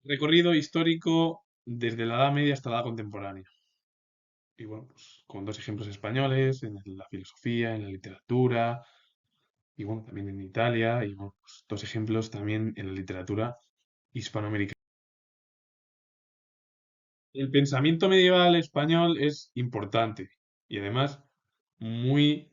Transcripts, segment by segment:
Recorrido histórico desde la Edad Media hasta la Edad Contemporánea. Y bueno, pues con dos ejemplos españoles, en la filosofía, en la literatura, y bueno, también en Italia, y bueno, pues dos ejemplos también en la literatura hispanoamericana. El pensamiento medieval español es importante y además muy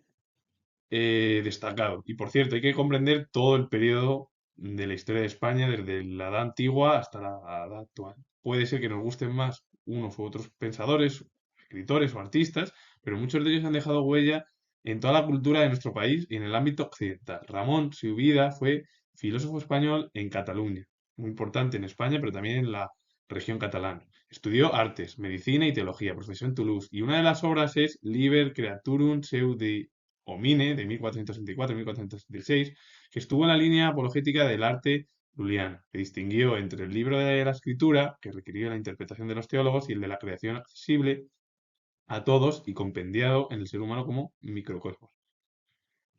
destacado. Y por cierto, hay que comprender todo el periodo de la historia de España, desde la Edad Antigua hasta la Edad actual. Puede ser que nos gusten más unos u otros pensadores, escritores o artistas, pero muchos de ellos han dejado huella en toda la cultura de nuestro país y en el ámbito occidental. Ramón, su vida, fue filósofo español en Cataluña, muy importante en España, pero también en la región catalana. Estudió artes, medicina y teología, profesó en Toulouse, y una de las obras es Liber Creaturum Seu de Homine, de 1464-1466, que estuvo en la línea apologética del arte luliano, que distinguió entre el libro de la escritura, que requirió la interpretación de los teólogos, y el de la creación accesible a todos y compendiado en el ser humano como microcosmos.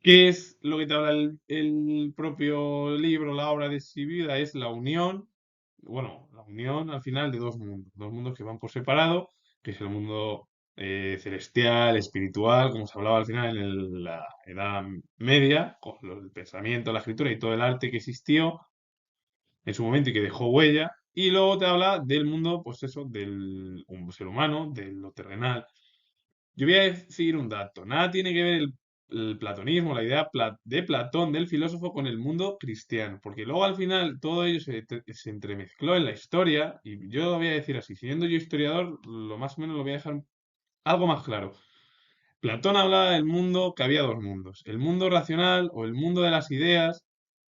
¿Qué es lo que te habla el propio libro, la obra de su vida? Es la unión, bueno, la unión al final de dos mundos que van por separado, que es el mundo celestial, espiritual, como se hablaba al final en la Edad Media, con el pensamiento, la escritura y todo el arte que existió en su momento y que dejó huella, y luego te habla del mundo, pues eso, del un ser humano, de lo terrenal. Yo voy a decir un dato. Nada tiene que ver el platonismo, la idea de Platón, del filósofo, con el mundo cristiano. Porque luego al final todo ello se entremezcló en la historia. Y yo lo voy a decir así. Siendo yo historiador, lo más o menos lo voy a dejar algo más claro. Platón hablaba del mundo, que había dos mundos. El mundo racional o el mundo de las ideas,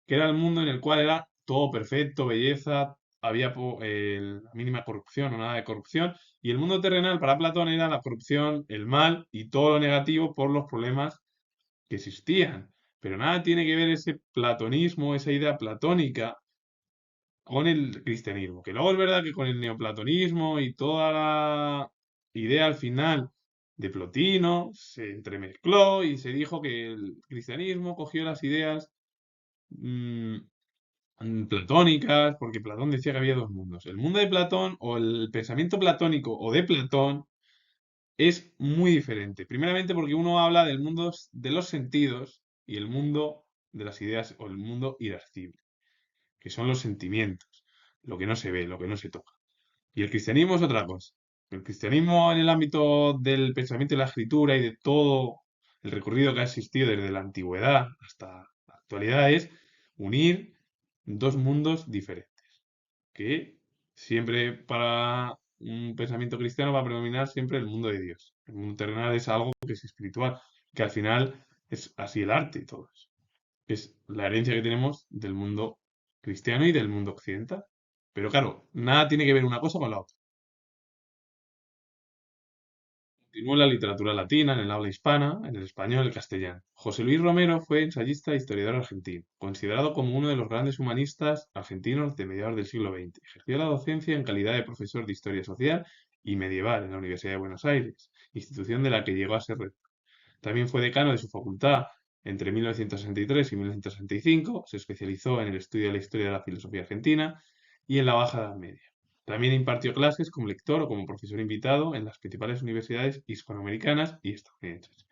que era el mundo en el cual era todo perfecto, belleza, había la mínima corrupción o nada de corrupción. Y el mundo terrenal para Platón era la corrupción, el mal y todo lo negativo por los problemas que existían. Pero nada tiene que ver ese platonismo, esa idea platónica con el cristianismo. Que luego es verdad que con el neoplatonismo y toda la idea al final de Plotino se entremezcló y se dijo que el cristianismo cogió las ideas mm, platónicas, porque Platón decía que había dos mundos. El mundo de Platón o el pensamiento platónico o de Platón es muy diferente. Primeramente porque uno habla del mundo de los sentidos y el mundo de las ideas o el mundo irascible, que son los sentimientos, lo que no se ve, lo que no se toca. Y el cristianismo es otra cosa. El cristianismo en el ámbito del pensamiento y la escritura y de todo el recorrido que ha existido desde la antigüedad hasta la actualidad es unir dos mundos diferentes. Que siempre para un pensamiento cristiano va a predominar siempre el mundo de Dios. El mundo terrenal es algo que es espiritual, que al final es así el arte y todo eso. Es la herencia que tenemos del mundo cristiano y del mundo occidental. Pero claro, nada tiene que ver una cosa con la otra. Continuó en la literatura latina, en el habla hispana, en el español y el castellano. José Luis Romero fue ensayista e historiador argentino, considerado como uno de los grandes humanistas argentinos de mediados del siglo XX. Ejerció la docencia en calidad de profesor de historia social y medieval en la Universidad de Buenos Aires, institución de la que llegó a ser rector. También fue decano de su facultad entre 1963 y 1965, se especializó en el estudio de la historia de la filosofía argentina y en la Baja Edad Media. También impartió clases como lector o como profesor invitado en las principales universidades hispanoamericanas y estadounidenses.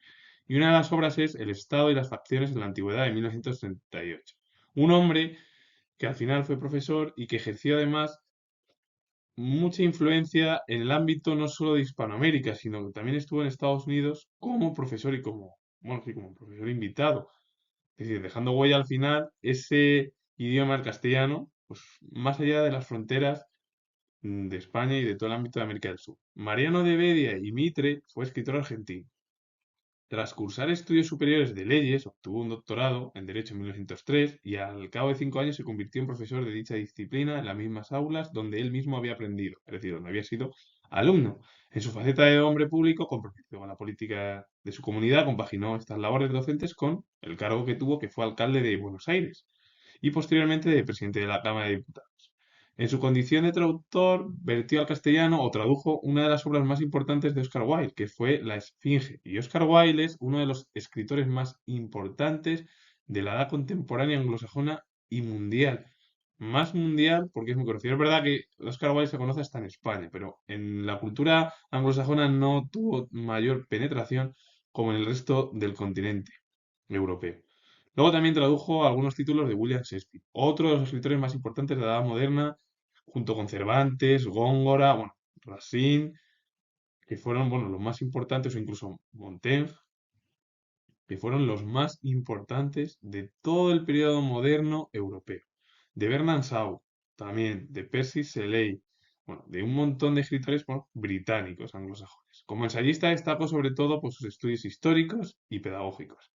Y una de las obras es El Estado y las facciones en la Antigüedad de 1938. Un hombre que al final fue profesor y que ejerció además mucha influencia en el ámbito no solo de Hispanoamérica, sino que también estuvo en Estados Unidos como profesor y como, bueno, sí, como profesor invitado. Es decir, dejando huella al final ese idioma, el castellano, pues más allá de las fronteras de España y de todo el ámbito de América del Sur. Mariano de Bedia y Mitre fue escritor argentino. Tras cursar estudios superiores de leyes, obtuvo un doctorado en Derecho en 1903 y al cabo de 5 años se convirtió en profesor de dicha disciplina en las mismas aulas donde él mismo había aprendido, es decir, donde había sido alumno. En su faceta de hombre público, comprometido con la política de su comunidad, compaginó estas labores docentes con el cargo que tuvo, que fue alcalde de Buenos Aires y posteriormente de presidente de la Cámara de Diputados. En su condición de traductor, vertió al castellano o tradujo una de las obras más importantes de Oscar Wilde, que fue La Esfinge. Y Oscar Wilde es uno de los escritores más importantes de la edad contemporánea anglosajona y mundial. más mundial porque es muy conocido. Es verdad que Oscar Wilde se conoce hasta en España, pero en la cultura anglosajona no tuvo mayor penetración como en el resto del continente europeo. Luego también tradujo algunos títulos de William Shakespeare, otro de los escritores más importantes de la Edad Moderna, junto con Cervantes, Góngora, bueno, Racine, que fueron, bueno, los más importantes, o incluso Montaigne, que fueron los más importantes de todo el periodo moderno europeo. De Bernard Shaw, también, de Percy Shelley, bueno, de un montón de escritores, bueno, británicos, anglosajones. Como ensayista destacó sobre todo por sus estudios históricos y pedagógicos.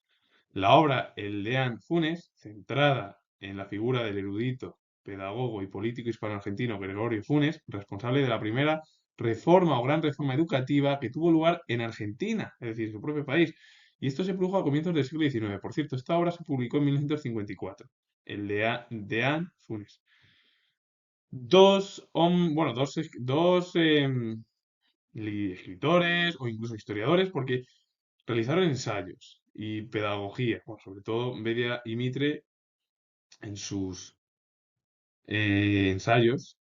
La obra El Deán Funes, centrada en la figura del erudito, pedagogo y político hispano-argentino Gregorio Funes, responsable de la primera reforma o gran reforma educativa que tuvo lugar en Argentina, es decir, su propio país. Y esto se produjo a comienzos del siglo XIX. Por cierto, esta obra se publicó en 1954. El Deán Funes. Bueno, escritores o incluso historiadores, porque realizaron ensayos y pedagogía, bueno, sobre todo Bedia y Mitre en sus ensayos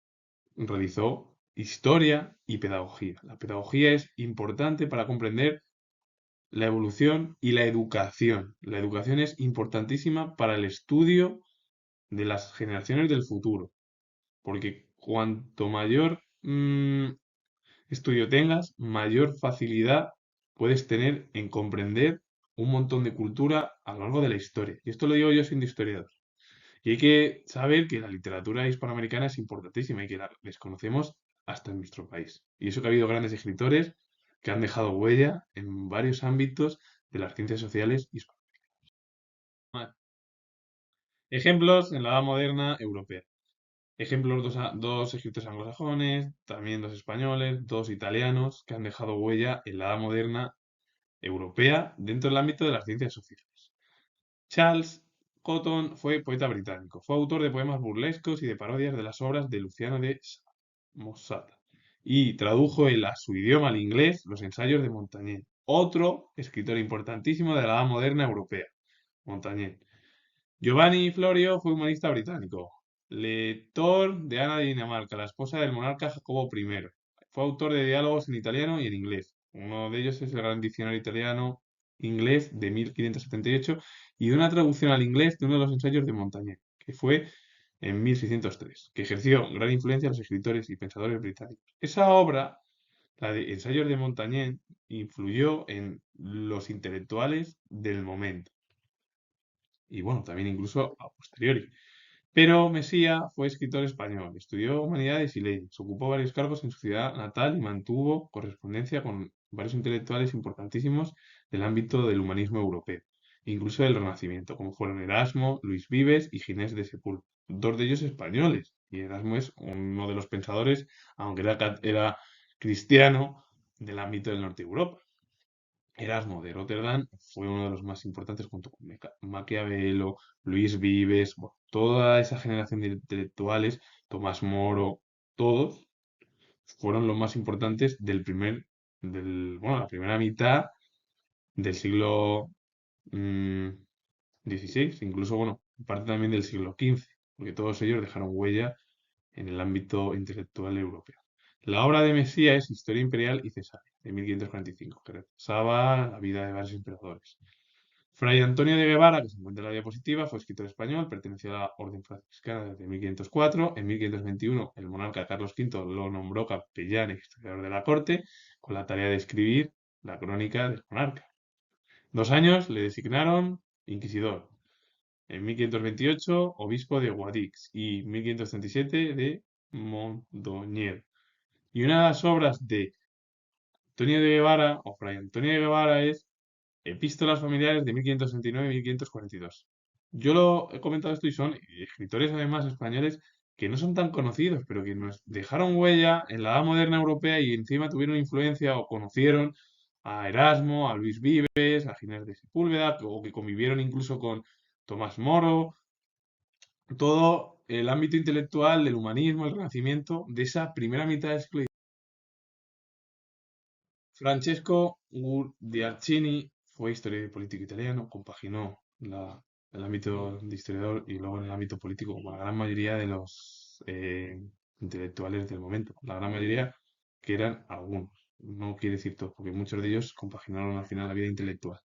realizó historia y pedagogía. La pedagogía es importante para comprender la evolución y la educación. La educación es importantísima para el estudio de las generaciones del futuro, porque cuanto mayor estudio tengas, mayor facilidad puedes tener en comprender un montón de cultura a lo largo de la historia. Y esto lo digo yo siendo historiador. Y hay que saber que la literatura hispanoamericana es importantísima y que la desconocemos hasta en nuestro país. Y eso que ha habido grandes escritores que han dejado huella en varios ámbitos de las ciencias sociales hispanoamericanas. Ejemplos en la Edad Moderna Europea. Ejemplos, dos escritores anglosajones, también dos españoles, dos italianos que han dejado huella en la Edad Moderna Europea dentro del ámbito de las ciencias sociales. Charles Cotton fue poeta británico. Fue autor de poemas burlescos y de parodias de las obras de Luciano de Samosata. Y tradujo a su idioma, al inglés, los ensayos de Montaigne, otro escritor importantísimo de la Edad Moderna Europea. Montaigne. Giovanni Florio fue humanista británico, lector de Ana de Dinamarca, la esposa del monarca Jacobo I. Fue autor de diálogos en italiano y en inglés. Uno de ellos es el Gran Diccionario Italiano-Inglés de 1578 y de una traducción al inglés de uno de los ensayos de Montaigne, que fue en 1603, que ejerció gran influencia en los escritores y pensadores británicos. Esa obra, la de Ensayos de Montaigne, influyó en los intelectuales del momento y bueno, también incluso a posteriori. Pero Mesía fue escritor español, estudió humanidades y leyes, ocupó varios cargos en su ciudad natal y mantuvo correspondencia con varios intelectuales importantísimos del ámbito del humanismo europeo, incluso del Renacimiento, como fueron Erasmo, Luis Vives y Ginés de Sepúlveda, dos de ellos españoles. Y Erasmo es uno de los pensadores, aunque era cristiano, del ámbito del norte de Europa. Erasmo de Rotterdam fue uno de los más importantes junto con Maquiavelo, Luis Vives, bueno, toda esa generación de intelectuales, Tomás Moro, todos fueron los más importantes bueno, la primera mitad del siglo mm, XVI, incluso, bueno, parte también del siglo XV, porque todos ellos dejaron huella en el ámbito intelectual europeo. La obra de Mesías es Historia Imperial y Cesárea, de 1545, que repasaba la vida de varios emperadores. Fray Antonio de Guevara, que se encuentra en la diapositiva, fue escritor español, perteneció a la Orden Franciscana desde 1504. En 1521, el monarca Carlos V lo nombró capellán y historiador de la corte, con la tarea de escribir la crónica del monarca. 2 años le designaron inquisidor. En 1528, obispo de Guadix y 1537 de Mondoñedo. Y una de las obras de Antonio de Guevara, o Fray Antonio de Guevara, es Epístolas familiares de 1569 y 1542. Yo lo he comentado esto y son escritores además españoles que no son tan conocidos, pero que nos dejaron huella en la edad moderna europea y encima tuvieron influencia o conocieron a Erasmo, a Luis Vives, a Ginés de Sepúlveda, o que convivieron incluso con Tomás Moro, todo el ámbito intelectual del humanismo, el renacimiento, de esa primera mitad del siglo XIX. Francesco Guardiacini fue historiador y político italiano, compaginó la el ámbito de historiador y luego en el ámbito político, como la gran mayoría de los intelectuales del momento. La gran mayoría que eran algunos, no quiere decir todos, porque muchos de ellos compaginaron al final la vida intelectual.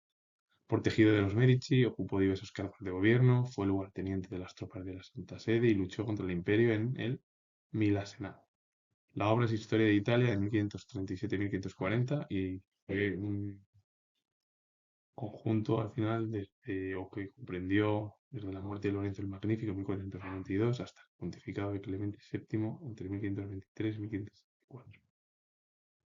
Protegido de los Medici, ocupó diversos cargos de gobierno, fue lugarteniente de las tropas de la Santa Sede y luchó contra el imperio en el Milasenado. La obra es Historia de Italia de 1537-1540 y fue un conjunto al final o que comprendió desde la muerte de Lorenzo el Magnífico en 1492 hasta el pontificado de Clemente VII entre 1523 y 1564.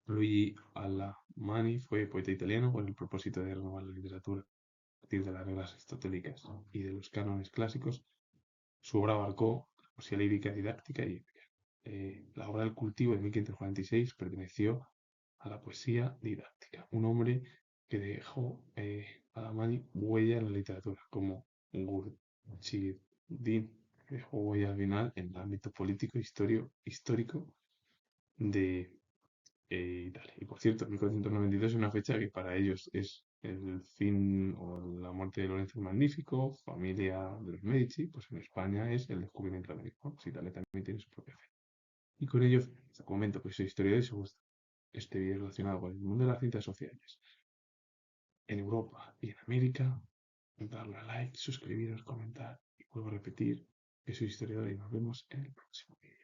Luigi Alamanni fue poeta italiano con el propósito de renovar la literatura a partir de las reglas aristotélicas y de los cánones clásicos. Su obra abarcó la poesía lírica, didáctica y épica. La obra del cultivo de 1546 perteneció a la poesía didáctica, un hombre que dejó a la mano huella en la literatura, como Gurchidin, que dejó huella al final en el ámbito político histórico de Italia. Y por cierto, 1492 es una fecha que para ellos es el fin o la muerte de Lorenzo el Magnífico, familia de los Medici, pues en España es el descubrimiento de América. ¿No? Pues Italia también tiene su propia fe. Y con ello comento que soy historiador y si os gusta este vídeo relacionado con el mundo de las ciencias sociales en Europa y en América, darle a like, suscribiros, comentar y vuelvo a repetir que soy historiador y nos vemos en el próximo vídeo.